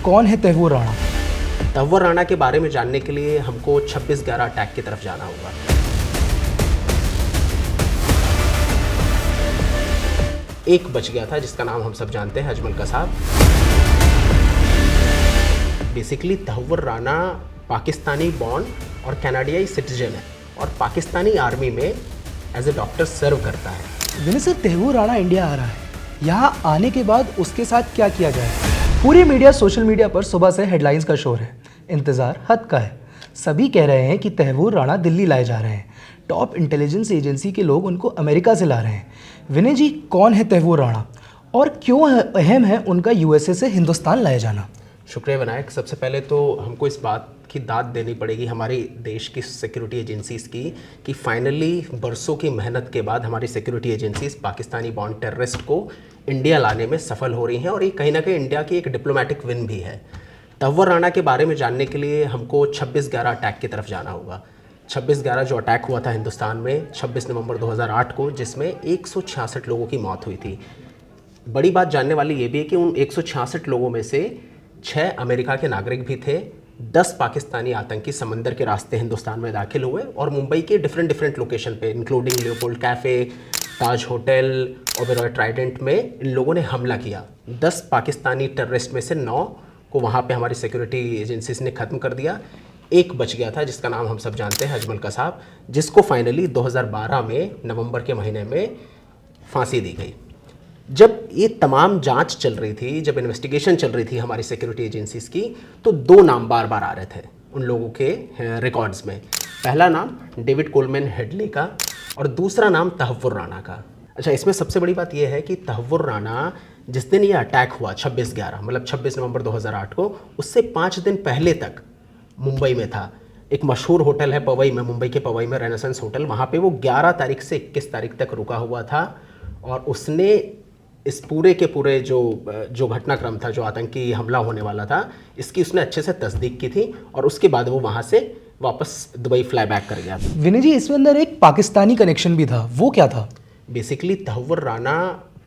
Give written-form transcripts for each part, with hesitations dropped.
कौन है तैमूर राणा? तहव्वुर राणा के बारे में जानने के लिए हमको 26/11 अटैक की तरफ जाना होगा। एक बच गया था जिसका नाम हम सब जानते हैं, अजमल कसाब। बेसिकली तहव्वुर राणा पाकिस्तानी बॉर्न और कनाडियाई सिटीजन है और पाकिस्तानी आर्मी में एज ए डॉक्टर सर्व करता है। विनय सर, तैमूर राणा इंडिया आ रहा है, यहाँ आने के बाद उसके साथ क्या किया जाए? पूरी मीडिया सोशल मीडिया पर सुबह से हेडलाइंस का शोर है, इंतज़ार हद का है। सभी कह रहे हैं कि तैमूर राणा दिल्ली लाए जा रहे हैं, टॉप इंटेलिजेंस एजेंसी के लोग उनको अमेरिका से ला रहे हैं। विनय जी, कौन है तैमूर राणा और क्यों अहम है उनका यूएसए से हिंदुस्तान लाया जाना? शुक्रिया विनायक। सबसे पहले तो हमको इस बात की दाद देनी पड़ेगी हमारे देश की सिक्योरिटी एजेंसीज़ की कि फाइनली बरसों की मेहनत के बाद हमारी security agencies Pakistani born terrorist को इंडिया लाने में सफल हो रही हैं और ये कहीं ना कहीं इंडिया की एक डिप्लोमेटिक विन भी है। तहव्वुर राणा के बारे में जानने के लिए हमको 26/11 अटैक की तरफ जाना होगा। 26/11 जो अटैक हुआ था हिंदुस्तान में 26 नवंबर 2008 को, जिसमें 166 लोगों की मौत हुई थी। बड़ी बात जानने वाली ये भी है कि उन 166 लोगों में से 6 अमेरिका के नागरिक भी थे, 10 पाकिस्तानी आतंकी समंदर के रास्ते हिंदुस्तान में दाखिल हुए और मुंबई के डिफरेंट लोकेशन पे इंक्लूडिंग लियोपोल्ड कैफ़े, ताज होटल, ओबेरॉय ट्राइडेंट में इन लोगों ने हमला किया। 10 पाकिस्तानी टेररिस्ट में से 9 को वहाँ पे हमारी सिक्योरिटी एजेंसीज ने ख़त्म कर दिया। एक बच गया था जिसका नाम हम सब जानते हैं, अजमल कसाब, जिसको फाइनली 2012 में नवंबर के महीने में फांसी दी गई। जब ये तमाम जांच चल रही थी, जब इन्वेस्टिगेशन चल रही थी हमारी सिक्योरिटी एजेंसीज की, तो 2 नाम बार बार आ रहे थे उन लोगों के रिकॉर्ड्स में। पहला नाम डेविड कोलमैन हेडली का और दूसरा नाम तहव्वुर राणा का। अच्छा, इसमें सबसे बड़ी बात यह है कि तहव्वुर राणा जिस दिन ये अटैक हुआ 26/11 मतलब 26 नवंबर 2008 को, उससे 5 दिन पहले तक मुंबई में था। एक मशहूर होटल है पवई में, मुंबई के पवई में रेनेसेंस होटल, वहाँ पे वो 11 तारीख से 21 तारीख तक रुका हुआ था और उसने इस पूरे के पूरे जो घटनाक्रम था, जो आतंकी हमला होने वाला था, इसकी उसने अच्छे से तस्दीक की थी और उसके बाद वो वहाँ से वापस दुबई फ्लाई बैक कर गया। विनय जी, इसमें अंदर एक पाकिस्तानी कनेक्शन भी था, वो क्या था? बेसिकली तहव्वुर राणा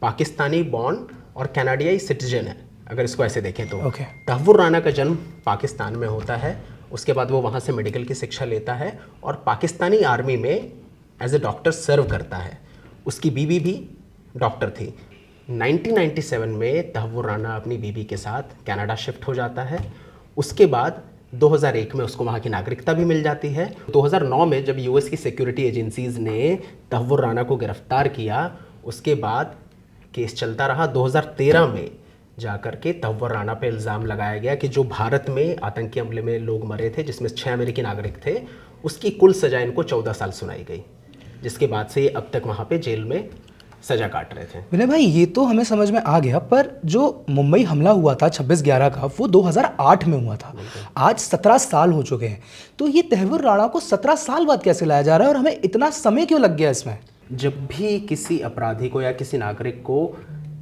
पाकिस्तानी बॉर्न और कनाडियाई सिटीजन है, अगर इसको ऐसे देखें तो। तहव्वुर राणा का जन्म पाकिस्तान में होता है, उसके बाद वो वहाँ से मेडिकल की शिक्षा लेता है और पाकिस्तानी आर्मी में एज ए डॉक्टर सर्व करता है। उसकी बीवी भी डॉक्टर थी। 1997 में तहव्वुर राणा अपनी बीवी के साथ कनाडा शिफ्ट हो जाता है। उसके बाद 2001 में उसको वहाँ की नागरिकता भी मिल जाती है। 2009 में जब यूएस की सिक्योरिटी एजेंसीज़ ने तहव्वुर राणा को गिरफ्तार किया, उसके बाद केस चलता रहा। 2013 में जाकर के तहव्वुर राणा पे इल्ज़ाम लगाया गया कि जो भारत में आतंकी हमले में लोग मरे थे, जिसमें 6 अमेरिकी नागरिक थे, उसकी कुल सज़ा इनको 14 साल सुनाई गई, जिसके बाद से अब तक वहाँ पे जेल में सजा काट रहे थे। विनय भाई, ये तो हमें समझ में आ गया, पर जो मुंबई हमला हुआ था 26/11 का, वो 2008 में हुआ था। आज 17 साल हो चुके हैं, तो ये तहव्वुर राणा को 17 साल बाद कैसे लाया जा रहा है और हमें इतना समय क्यों लग गया इसमें? जब भी किसी अपराधी को या किसी नागरिक को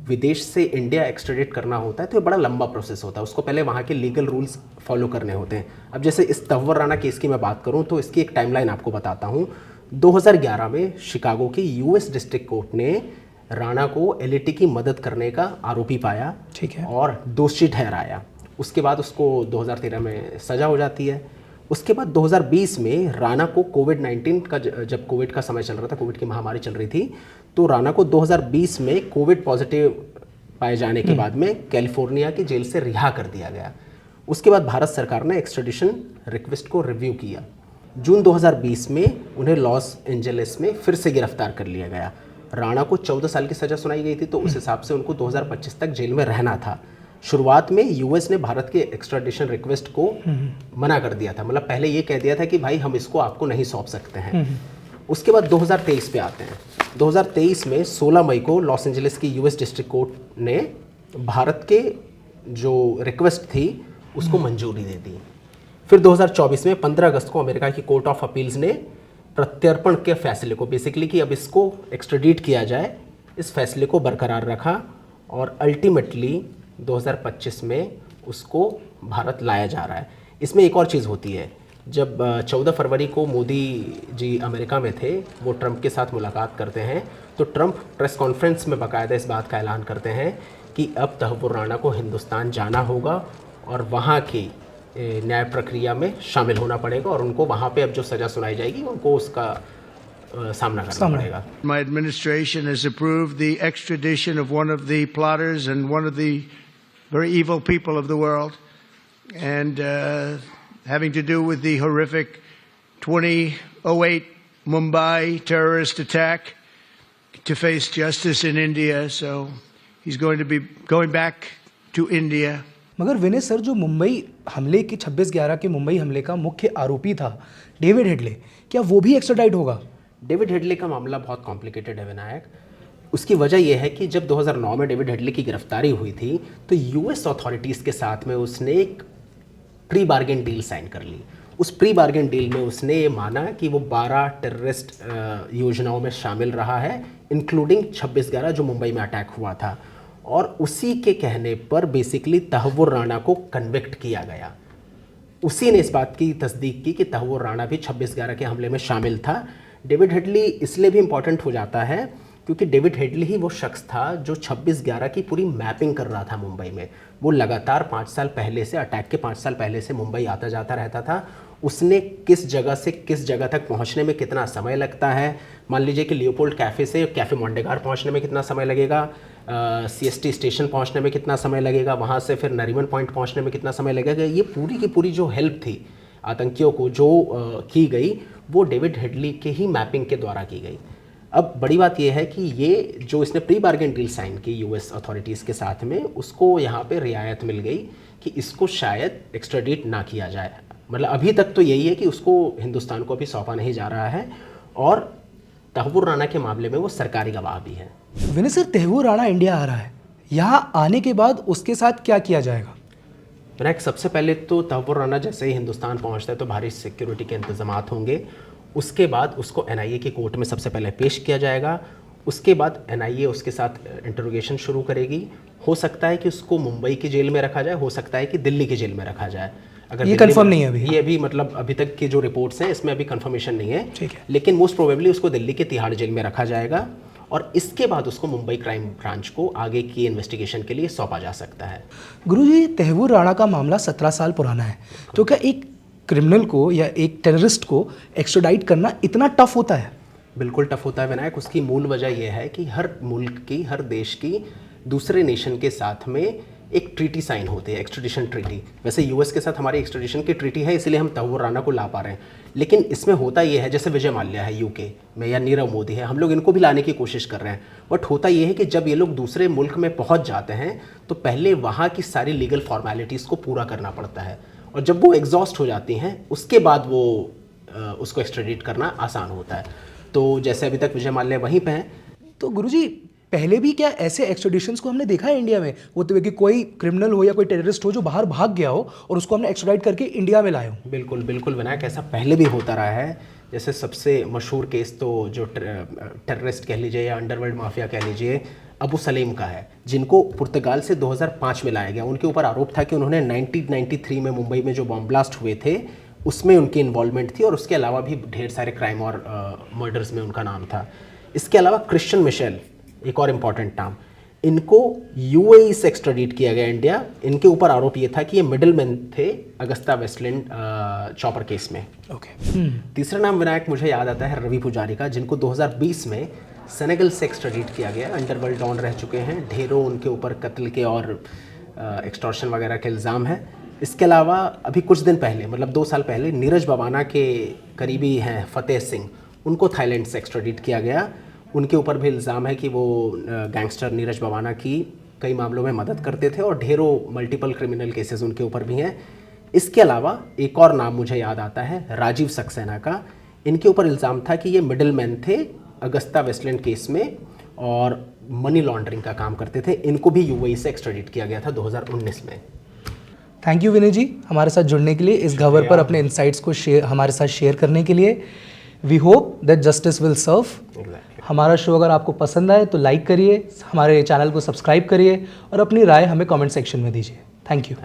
विदेश से इंडिया एक्सट्रेडिट करना होता है तो ये बड़ा लंबा प्रोसेस होता है। उसको पहले वहाँ के लीगल रूल्स फॉलो करने होते हैं। अब जैसे इस तहव्वुर राणा केस की मैं बात करूँ तो इसकी एक टाइमलाइन आपको बताता हूँ। 2011 में शिकागो की यूएस डिस्ट्रिक्ट कोर्ट ने राणा को एलईटी की मदद करने का आरोपी पाया, ठीक है, और दोषी ठहराया। उसके बाद उसको 2013 में सजा हो जाती है। उसके बाद 2020 में राणा को कोविड-19 का, जब कोविड का समय चल रहा था, कोविड की महामारी चल रही थी, तो राणा को 2020 में कोविड पॉजिटिव पाए जाने के बाद में कैलिफोर्निया की जेल से रिहा कर दिया गया। उसके बाद भारत सरकार ने एक्स्ट्रेडिशन रिक्वेस्ट को रिव्यू किया। जून 2020 में उन्हें लॉस एंजलिस में फिर से गिरफ्तार कर लिया गया। राणा को 14 साल की सज़ा सुनाई गई थी, तो उस हिसाब से उनको 2025 तक जेल में रहना था। शुरुआत में यूएस ने भारत के एक्स्ट्राडिशन रिक्वेस्ट को मना कर दिया था, मतलब पहले ये कह दिया था कि भाई हम इसको आपको नहीं सौंप सकते हैं। उसके बाद 2023 पे आते हैं। 2023 में 16 मई को लॉस एंजलिस की यूएस डिस्ट्रिक्ट कोर्ट ने भारत के जो रिक्वेस्ट थी उसको मंजूरी दे दी। फिर 2024 में 15 अगस्त को अमेरिका की कोर्ट ऑफ अपील्स ने प्रत्यर्पण के फैसले को, बेसिकली कि अब इसको एक्स्ट्रेडिट किया जाए, इस फैसले को बरकरार रखा और अल्टीमेटली 2025 में उसको भारत लाया जा रहा है। इसमें एक और चीज़ होती है, जब 14 फरवरी को मोदी जी अमेरिका में थे, वो ट्रंप के साथ मुलाकात करते हैं, तो ट्रंप प्रेस कॉन्फ्रेंस में बाकायदा इस बात का ऐलान करते हैं कि अब तहव्वुर राणा को हिंदुस्तान जाना होगा और वहाँ की न्याय प्रक्रिया में शामिल होना पड़ेगा और उनको वहाँ पे अब जो सज़ा सुनाई जाएगी उनको उसका सामना करना पड़ेगा। My administration has approved the extradition of one of the plotters and one of the very evil people of the world, and having to do with the horrific 2008 Mumbai terrorist attack, to face justice in India. So he's going to be going back to India. मगर विनय sir, जो मुंबई हमले के 26/11 के मुंबई हमले का मुख्य आरोपी था डेविड हेडले, क्या वो भी एक्स्ट्राडाइट होगा? डेविड हेडले का मामला बहुत कॉम्प्लिकेटेड है विनायक। उसकी वजह यह है कि जब 2009 में डेविड हेडले की गिरफ्तारी हुई थी तो यूएस अथॉरिटीज़ के साथ में उसने एक प्री बार्गेन डील साइन कर ली। उस प्री बार्गेन डील में उसने ये माना कि वो 12 टेररिस्ट योजनाओं में शामिल रहा है, इंक्लूडिंग 26/11 जो मुंबई में अटैक हुआ था, और उसी के कहने पर बेसिकली तहव्वुर राणा को कन्विक्ट किया गया। उसी ने इस बात की तस्दीक की कि तहव्वुर राणा भी 26/11 के हमले में शामिल था। डेविड हेडली इसलिए भी इम्पॉर्टेंट हो जाता है क्योंकि डेविड हेडली ही वो शख्स था जो 26/11 की पूरी मैपिंग कर रहा था मुंबई में। वो लगातार 5 साल पहले से, अटैक के 5 साल पहले से मुंबई आता जाता रहता था। उसने किस जगह से किस जगह तक पहुंचने में कितना समय लगता है, मान लीजिए कि लियोपोल्ड कैफ़े से कैफ़े मोंडेगार पहुंचने में कितना समय लगेगा, सीएसटी स्टेशन पहुंचने में कितना समय लगेगा, वहां से फिर नरीमन पॉइंट पहुंचने में कितना समय लगेगा, ये पूरी की पूरी जो हेल्प थी आतंकियों को जो की गई वो डेविड हेडली के ही मैपिंग के द्वारा की गई। अब बड़ी बात यह है कि ये जो इसने प्री बार्गेन डील साइन की यूएस अथॉरिटीज़ के साथ में, उसको यहाँ पे रियायत मिल गई कि इसको शायद एक्स्ट्राडिट ना किया जाए। मतलब अभी तक तो यही है कि उसको हिंदुस्तान को अभी सौंपा नहीं जा रहा है, और तहव्वुर राणा के मामले में वो सरकारी गवाह भी है। विनय सर, तहव्वुर राणा इंडिया आ रहा है, यहाँ आने के बाद उसके साथ क्या किया जाएगा? विनायक, सबसे पहले तो तहव्वुर राणा जैसे ही हिंदुस्तान पहुंचता है तो भारी सिक्योरिटी के इंतजामात होंगे। उसके बाद उसको एनआईए की कोर्ट में सबसे पहले पेश किया जाएगा। उसके बाद एनआईए उसके साथ इंटरोगेशन शुरू करेगी। हो सकता है कि उसको मुंबई की जेल में रखा जाए, हो सकता है कि दिल्ली की जेल में रखा जाए। अगर ये कंफर्म नहीं है अभी, ये अभी मतलब अभी तक की जो रिपोर्ट्स हैं इसमें अभी कंफर्मेशन नहीं है, ठीक है। लेकिन मोस्ट प्रोबेबली उसको दिल्ली के तिहाड़ जेल में रखा जाएगा और इसके बाद उसको मुंबई क्राइम ब्रांच को आगे की इन्वेस्टिगेशन के लिए सौंपा जा सकता है। गुरुजी, तहव्वुर राणा का मामला 17 साल पुराना है, तो क्या एक क्रिमिनल को या एक टेररिस्ट को एक्स्ट्राडाइट करना इतना टफ होता है? बिल्कुल टफ होता है विनायक। उसकी मूल वजह यह है कि हर मुल्क की, हर देश की दूसरे नेशन के साथ में एक ट्रीटी साइन होती है, एक्स्ट्रेडिशन ट्रीटी। वैसे यूएस के साथ हमारी एक्स्ट्रेडिशन की ट्रीटी है, इसलिए हम तहव्वुर राणा को ला पा रहे हैं, लेकिन इसमें होता यह है, जैसे विजय माल्या है यूके में या नीरव मोदी है, हम लोग इनको भी लाने की कोशिश कर रहे हैं, बट होता यह है कि जब ये लोग दूसरे मुल्क में पहुंच जाते हैं तो पहले वहाँ की सारी लीगल फॉर्मेलिटीज़ को पूरा करना पड़ता है, और जब वो एग्जॉस्ट हो जाती हैं उसके बाद वो उसको एक्स्ट्रेडिट करना आसान होता है। तो जैसे अभी तक विजय माल्या वहीं पे हैं। तो गुरुजी, पहले भी क्या ऐसे एक्स्ट्रेडिशंस को हमने देखा है इंडिया में होते हुए कि कोई क्रिमिनल हो या कोई टेररिस्ट हो जो बाहर भाग गया हो और उसको हमने एक्स्ट्राडाइट करके इंडिया में लाए हो? बिल्कुल बिल्कुल विनायक, ऐसा पहले भी होता रहा है। जैसे सबसे मशहूर केस तो जो टेररिस्ट कह लीजिए या अंडरवर्ल्ड माफिया कह लीजिए, अबू सलीम का है, जिनको पुर्तगाल से 2005 में लाया गया। उनके ऊपर आरोप था कि उन्होंने 1993 में मुंबई में जो बॉम्ब ब्लास्ट हुए थे उसमें उनकी इन्वॉल्वमेंट थी, और उसके अलावा भी ढेर सारे क्राइम और मर्डर्स में उनका नाम था। इसके अलावा क्रिश्चियन मिशेल, एक और इम्पॉर्टेंट नाम, इनको यूएई से एक्स्ट्राडिट किया गया इंडिया। इनके ऊपर आरोप ये था कि ये मिडलमैन थे अगस्ता वेस्टलैंड चॉपर केस में। ओके। तीसरा नाम विनायक मुझे याद आता है रवि पुजारी का, जिनको 2020 में सेनेगल से एक्स्ट्राडिट किया गया। अंडरवर्ल्ड डॉन रह चुके हैं, ढेरों उनके ऊपर कत्ल के और एक्सटॉर्शन वगैरह के इल्ज़ाम है। इसके अलावा अभी कुछ दिन पहले, मतलब 2 साल पहले, नीरज बवाना के करीबी हैं फतेह सिंह, उनको थाईलैंड से एक्स्ट्राडिट किया गया। उनके ऊपर भी इल्ज़ाम है कि वो गैंगस्टर नीरज बवाना की कई मामलों में मदद करते थे, और ढेरों मल्टीपल क्रिमिनल केसेस उनके ऊपर भी हैं। इसके अलावा एक और नाम मुझे याद आता है राजीव सक्सेना का। इनके ऊपर इल्ज़ाम था कि ये मिडलमैन थे अगस्ता वेस्टलैंड केस में और मनी लॉन्ड्रिंग का काम करते थे। इनको भी यूएई से एक्स्ट्राडिट किया गया था 2019 में। थैंक यू विनय जी, हमारे साथ जुड़ने के लिए, इस खबर पर अपने इंसाइट्स को हमारे साथ शेयर करने के लिए। We hope that justice will serve. हमारा शो अगर आपको पसंद आए तो लाइक करिए, हमारे चैनल को सब्सक्राइब करिए और अपनी राय हमें कमेंट सेक्शन में दीजिए। Thank you.